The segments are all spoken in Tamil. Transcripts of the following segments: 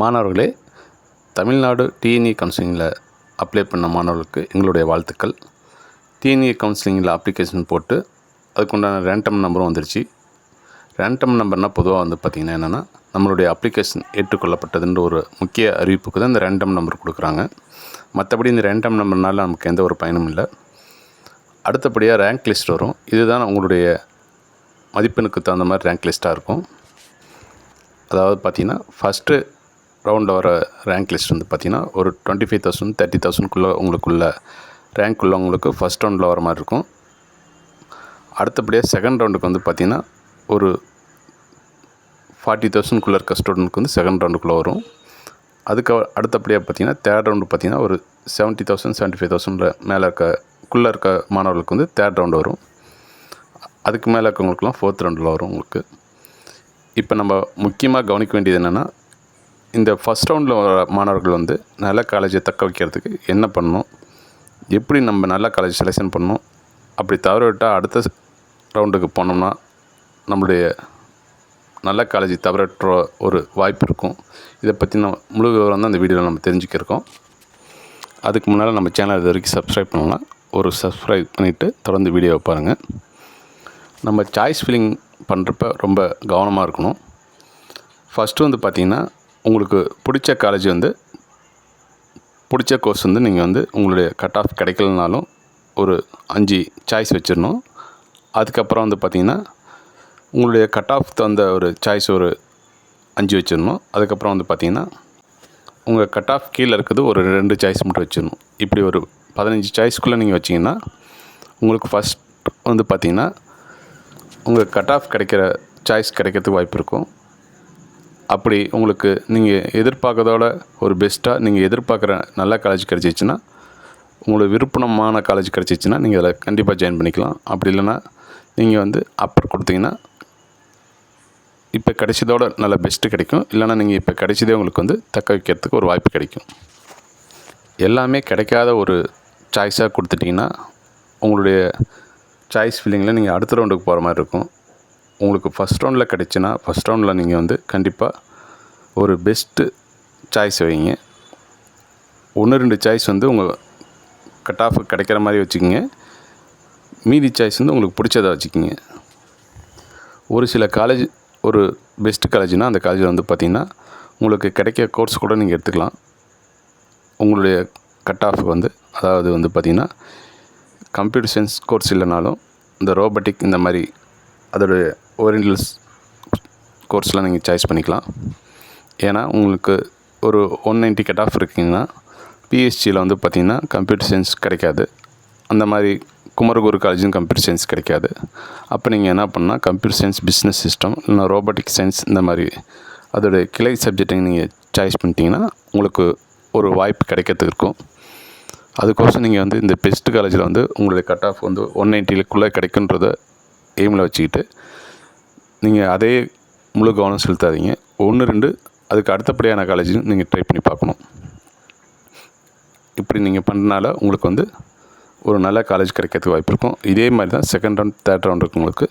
மாணவர்களே, தமிழ்நாடு டிஎன்இ கவுன்சிலிங்கில் அப்ளை பண்ண மாணவர்களுக்கு எங்களுடைய வாழ்த்துக்கள். டிஎன்இ கவுன்சிலிங்கில் அப்ளிகேஷன் போட்டு அதுக்குண்டான ரேண்டம் நம்பரும் வந்துருச்சு. ரேண்டம் நம்பர்னால் பொதுவாக பார்த்திங்கன்னா என்னென்னா, நம்மளுடைய அப்ளிகேஷன் ஏற்றுக்கொள்ளப்பட்டதுன்ற ஒரு முக்கிய அறிவிப்புக்கு தான் இந்த ரேண்டம் நம்பர் கொடுக்குறாங்க. மற்றபடி இந்த ரேண்டம் நம்பர்னால நமக்கு எந்த ஒரு பயனும் இல்லை. அடுத்தபடியாக ரேங்க் லிஸ்ட் வரும். இதுதான் உங்களுடைய மதிப்பெண்ணுக்கு தகுந்த மாதிரி ரேங்க் லிஸ்ட்டாக இருக்கும். அதாவது பார்த்திங்கன்னா, ஃபஸ்ட்டு ரவுண்டில் வர ரேங்க் லிஸ்ட் பார்த்திங்கன்னா ஒரு 25,000 30,000 உங்களுக்குள்ள ரேங்க் உள்ளவங்களுக்கு ஃபஸ்ட் ரவுண்டில் வர மாதிரி இருக்கும். அடுத்தபடியாக செகண்ட் ரவுண்டுக்கு பார்த்திங்கன்னா ஒரு 40,000 இருக்க ஸ்டூடெண்ட்க்கு செகண்ட் ரவுண்டுக்குள்ளே வரும். அதுக்கு அடுத்தபடியாக பார்த்திங்கன்னா தேர்ட் ரவுண்டு பார்த்திங்கன்னா ஒரு 70,000 75,000 மேலே இருக்க மாணவர்களுக்கு தேர்ட் ரவுண்டு வரும். அதுக்கு மேலே இருக்கவங்களுக்குலாம் ஃபோர்த் ரவுண்டில் வரும் உங்களுக்கு. இப்போ நம்ம முக்கியமாக கவனிக்க வேண்டியது என்னென்னா, இந்த ஃபஸ்ட் ரவுண்டில் வர மாணவர்கள் நல்ல காலேஜை தக்க வைக்கிறதுக்கு என்ன பண்ணணும், எப்படி நம்ம நல்ல காலேஜ் செலெக்ஷன் பண்ணணும், அப்படி தவறவிட்டால் அடுத்த ரவுண்டுக்கு போனோம்னா நம்மளுடைய நல்ல காலேஜ் தவறற்ற ஒரு வாய்ப்பு இருக்கும். இதை பற்றின முழு விவரம் தான் இந்த வீடியோவில் நம்ம தெரிஞ்சுக்கிருக்கோம். அதுக்கு முன்னால் நம்ம சேனல் இது வரைக்கும் சப்ஸ்கிரைப் பண்ணலாம். ஒரு சப்ஸ்கிரைப் பண்ணிவிட்டு தொடர்ந்து வீடியோவை பாருங்கள். நம்ம சாய்ஸ் ஃபில்லிங் பண்ணுறப்ப ரொம்ப கவனமாக இருக்கணும். ஃபஸ்ட்டு பார்த்திங்கன்னா, உங்களுக்கு பிடிச்ச காலேஜ் பிடிச்ச கோர்ஸ் நீங்கள் உங்களுடைய கட் ஆஃப் கிடைக்கலனாலும் ஒரு 5 சாய்ஸ் வச்சிடணும். அதுக்கப்புறம் பார்த்திங்கன்னா, உங்களுடைய கட் ஆஃப் தகுந்த ஒரு சாய்ஸ் ஒரு 5 வச்சிடணும். அதுக்கப்புறம் பார்த்திங்கன்னா, உங்கள் கட் ஆஃப் கீழே இருக்குது ஒரு 2 சாய்ஸ் மட்டும் வச்சிடணும். இப்படி ஒரு 15 சாய்ஸ்க்குள்ளே நீங்கள் வச்சிங்கன்னா உங்களுக்கு ஃபஸ்ட் பார்த்திங்கன்னா உங்கள் கட் ஆஃப் கிடைக்கிற சாய்ஸ் கிடைக்கிறதுக்கு வாய்ப்பு இருக்கும். அப்படி உங்களுக்கு நீங்கள் எதிர்பார்க்கறதோட ஒரு பெஸ்ட்டாக நீங்கள் எதிர்பார்க்குற நல்ல காலேஜ் கிடச்சிச்சின்னா, உங்களுக்கு விருப்பமான காலேஜ் கிடச்சிச்சின்னா நீங்கள் அதில் கண்டிப்பாக ஜாயின் பண்ணிக்கலாம். அப்படி இல்லைன்னா நீங்கள் அப்பர் கொடுத்தீங்கன்னா இப்போ கிடைச்சதோட நல்ல பெஸ்ட்டு கிடைக்கும். இல்லைனா நீங்கள் இப்போ கிடைச்சதே உங்களுக்கு தக்க வைக்கிறதுக்கு ஒரு வாய்ப்பு கிடைக்கும். எல்லாமே கிடைக்காத ஒரு சாய்ஸாக கொடுத்துட்டிங்கன்னா உங்களுடைய சாய்ஸ் ஃபில்லிங்கில் நீங்கள் அடுத்த ரவுண்டுக்கு போகிற மாதிரி இருக்கும். உங்களுக்கு ஃபஸ்ட் ரவுண்டில் கிடைச்சின்னா ஃபஸ்ட் ரவுண்டில் நீங்கள் கண்டிப்பாக ஒரு பெஸ்ட்டு சாய்ஸ் வைங்க. 1-2 சாய்ஸ் உங்கள் கட் ஆஃப் கிடைக்கிற மாதிரி வச்சுக்கிங்க. மீதி சாய்ஸ் உங்களுக்கு பிடிச்சதை வச்சுக்கிங்க. ஒரு சில காலேஜ் ஒரு பெஸ்ட்டு காலேஜ்னால் அந்த காலேஜில் பார்த்திங்கன்னா உங்களுக்கு கிடைக்க கோர்ஸ் கூட நீங்கள் எடுத்துக்கலாம். உங்களுடைய கட் ஆஃப் அதாவது பார்த்திங்கன்னா கம்ப்யூட்டர் சயின்ஸ் கோர்ஸ் இல்லைனாலும் இந்த ரோபோட்டிக் இந்த மாதிரி அதோடைய ஓரியன்டல்ஸ் கோர்ஸ்லாம் நீங்கள் சாய்ஸ் பண்ணிக்கலாம். ஏன்னா உங்களுக்கு ஒரு 190 கட் ஆஃப் இருக்குங்கன்னா பிஎஸ்சியில் பார்த்திங்கன்னா கம்ப்யூட்டர் சயின்ஸ் கிடைக்காது. அந்த மாதிரி குமரகுரு காலேஜும் கம்ப்யூட்டர் சயின்ஸ் கிடைக்காது. அப்போ நீங்கள் என்ன பண்ணால் கம்ப்யூட்டர் சயின்ஸ் பிஸ்னஸ் சிஸ்டம் இல்லைனா ரோபோட்டிக் சயின்ஸ் இந்த மாதிரி அதோடைய கிளை சப்ஜெக்டை நீங்கள் சாய்ஸ் பண்ணிட்டீங்கன்னா உங்களுக்கு ஒரு வாய்ப்பு கிடைக்கிறதுக்கு இருக்கும். அதுக்கோசம் நீங்கள் இந்த பெஸ்ட்டு காலேஜில் உங்களுடைய கட் ஆஃப் 190க்குள்ளே கிடைக்குன்றத எய்மில் வச்சுக்கிட்டு நீங்கள் அதே முழு கவனம் செலுத்தாதீங்க. 1-2 அதுக்கு அடுத்தபடியான காலேஜும் நீங்கள் ட்ரை பண்ணி பார்க்கணும். இப்படி நீங்கள் பண்ணுறனால உங்களுக்கு ஒரு நல்ல காலேஜ் கிடைக்கிறதுக்கு வாய்ப்பு இருக்கும். இதே மாதிரி தான் செகண்ட் ரவுண்ட் தேர்ட் ரவுண்டுக்கு உங்களுக்கு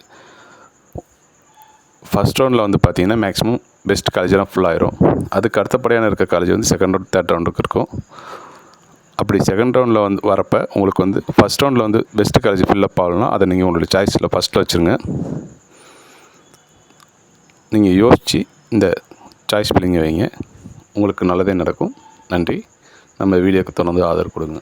ஃபஸ்ட் ரவுண்டில் பார்த்திங்கன்னா மேக்ஸிமம் பெஸ்ட் காலேஜெலாம் ஃபுல்லாகிடும். அதுக்கு அடுத்தபடியான இருக்க காலேஜ் செகண்ட் ரவுண்ட் தேர்ட் ரவுண்டுக்கு இருக்கும். அப்படி செகண்ட் ரவுண்டில் வரப்போ உங்களுக்கு ஃபஸ்ட் ரவுண்டில் பெஸ்ட்டு காலேஜ் ஃபில்லப் ஆகலாம். அதை நீங்கள் உங்களுடைய சாய்ஸில் ஃபஸ்ட்டில் வச்சுருங்க. நீங்கள் யோசித்து இந்த சாய்ஸ் ஃபில்லிங்கை வைங்க. உங்களுக்கு நல்லதே நடக்கும். நன்றி. நம்ம வீடியோக்கு தொடர்ந்து ஆதரவு கொடுங்க.